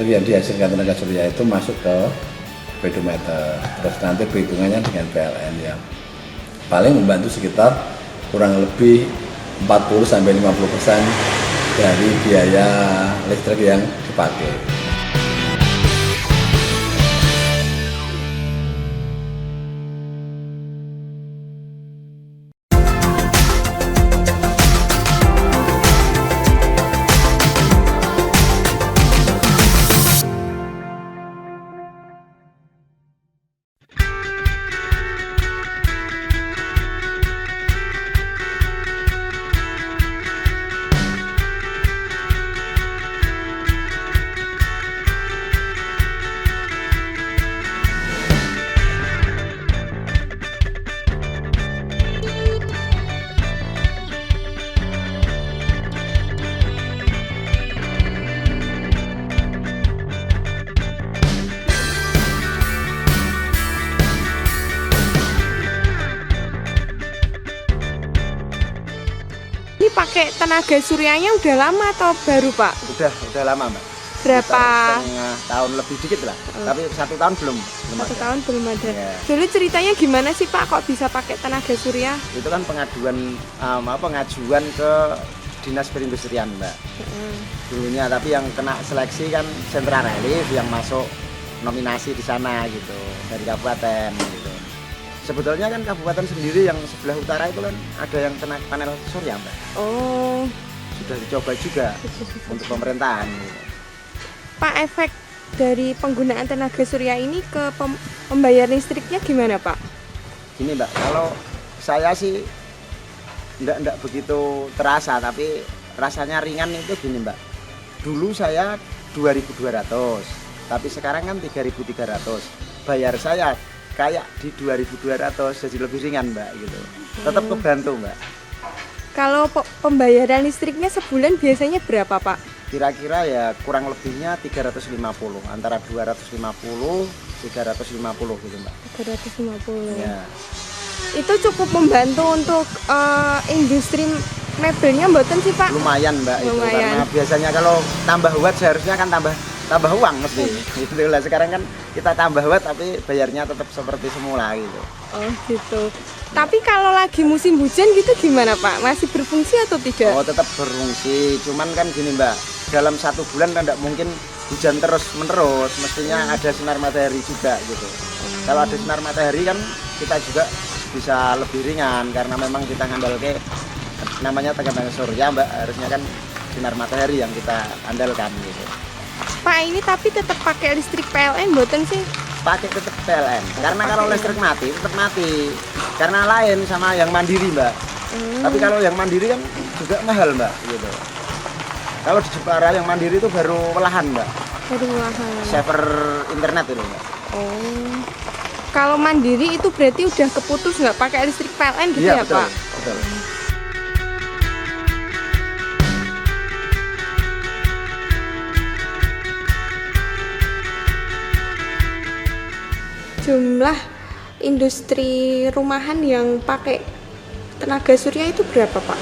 listrik yang dihasilkan tenaga surya itu masuk ke pedometer, terus nanti perhitungannya dengan PLN yang paling membantu sekitar kurang lebih 40-50% dari biaya listrik yang dipakai. Ini pakai tenaga suryanya udah lama atau baru, Pak? Udah lama, Mbak. Berapa? Setengah tahun lebih dikit lah. Tapi 1 tahun belum Satu ada. tahun belum ada. Ya. Dulu ceritanya gimana sih, Pak, kok bisa pakai tenaga surya? Itu kan pengajuan ke Dinas Perindustrian, Mbak. Dulunya, tapi yang kena seleksi kan Sentra Relief yang masuk nominasi di sana gitu dari kabupaten gitu. Sebetulnya kan kabupaten sendiri yang sebelah utara itu kan ada yang kena panel surya, Mbak. Oh, Sudah dicoba juga untuk pemerintahan gitu. Pak, efek dari penggunaan tenaga surya ini ke pembayar listriknya gimana, Pak? Gini, Mbak, kalau saya sih enggak begitu terasa, tapi rasanya ringan itu gini, Mbak. Dulu saya 2.200, tapi sekarang kan 3.300. Bayar saya kayak di 2.200, jadi lebih ringan, Mbak, gitu. Tetap kebantu, Mbak. Kalau pembayaran listriknya sebulan biasanya berapa, Pak? Kira-kira ya kurang lebihnya 350, antara 250 350 gitu, Mbak. 350. Ya. Itu cukup membantu untuk industri mebelnya mboten sih, Pak? Lumayan, Mbak, itu Lumayan. karena biasanya kalau tambah watt seharusnya kan tambah uang mesti. Gitu lah, sekarang kan kita tambah watt tapi bayarnya tetap seperti semula gitu. Oh gitu. Tapi kalau lagi musim hujan gitu gimana, Pak? Masih berfungsi atau tidak? Oh, tetap berfungsi. Cuman kan gini, Mbak, dalam 1 bulan kan tidak mungkin hujan terus menerus, mestinya ada sinar matahari juga gitu. Kalau ada sinar matahari kan kita juga bisa lebih ringan karena memang kita ngandalke namanya tenaga surya, Mbak, harusnya kan sinar matahari yang kita andalkan gitu. Pak, ini tapi tetap pakai listrik PLN mboten sih? Pakai tetap PLN karena kalau listrik mati tetap mati karena lain sama yang mandiri, Mbak. Tapi kalau yang mandiri kan juga mahal, Mbak, gitu. Kalau di Jepara yang mandiri itu baru welahan, Mbak, Baru mahal. server internet itu, Mbak. Oh. Kalau mandiri itu berarti udah keputus nggak pakai listrik PLN gitu ya, betul, Pak? betul. Jumlah industri rumahan yang pakai tenaga surya itu berapa, Pak?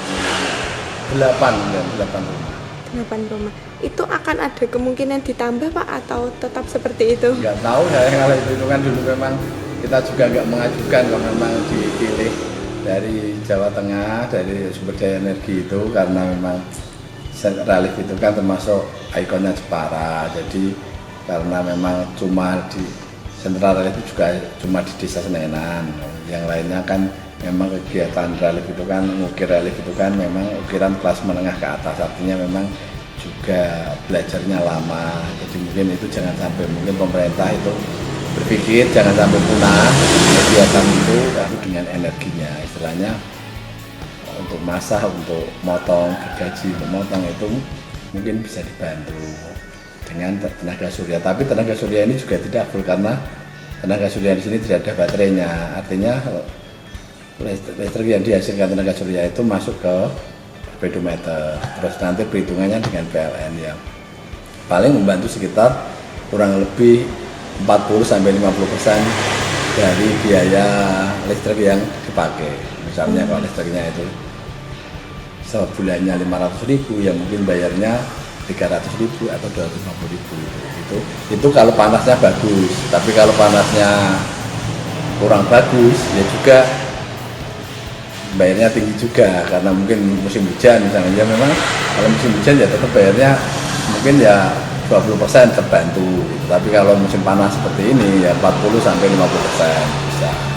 8 rumah. 8 rumah. Itu akan ada kemungkinan ditambah, Pak, atau tetap seperti itu? Nggak tahu saya kalau itu kan dulu memang kita juga nggak mengajukan kalau memang dipilih dari Jawa Tengah, dari sumber daya energi itu karena memang Relief itu kan termasuk ikonnya Jepara. Jadi karena memang cuma di Sentral Relief itu juga cuma di Desa Senenan. Yang lainnya kan memang kegiatan Relief itu kan, ngukir Relief itu kan memang ukiran kelas menengah ke atas, artinya memang juga belajarnya lama. Jadi mungkin itu jangan sampai, mungkin pemerintah itu berpikir jangan sampai punah kegiatan itu dengan energinya, istilahnya untuk masak, untuk motong gaji, untuk motong itu mungkin bisa dibantu dengan tenaga surya. Tapi tenaga surya ini juga tidak full karena tenaga surya di sini tidak ada baterainya. Artinya listrik yang dihasilkan tenaga surya itu masuk ke pedometer, terus nanti perhitungannya dengan PLN yang paling membantu sekitar kurang lebih 40-50% dari biaya listrik yang dipakai. Misalnya kalau listriknya itu sebulannya 500.000, ya mungkin bayarnya 300.000 atau 250.000 itu kalau panasnya bagus. Tapi kalau panasnya kurang bagus ya juga bayarnya tinggi juga, karena mungkin musim hujan misalnya. Ya memang kalau musim hujan ya tetap bayarnya mungkin ya 20% terbantu. Tapi kalau musim panas seperti ini ya 40-50% bisa.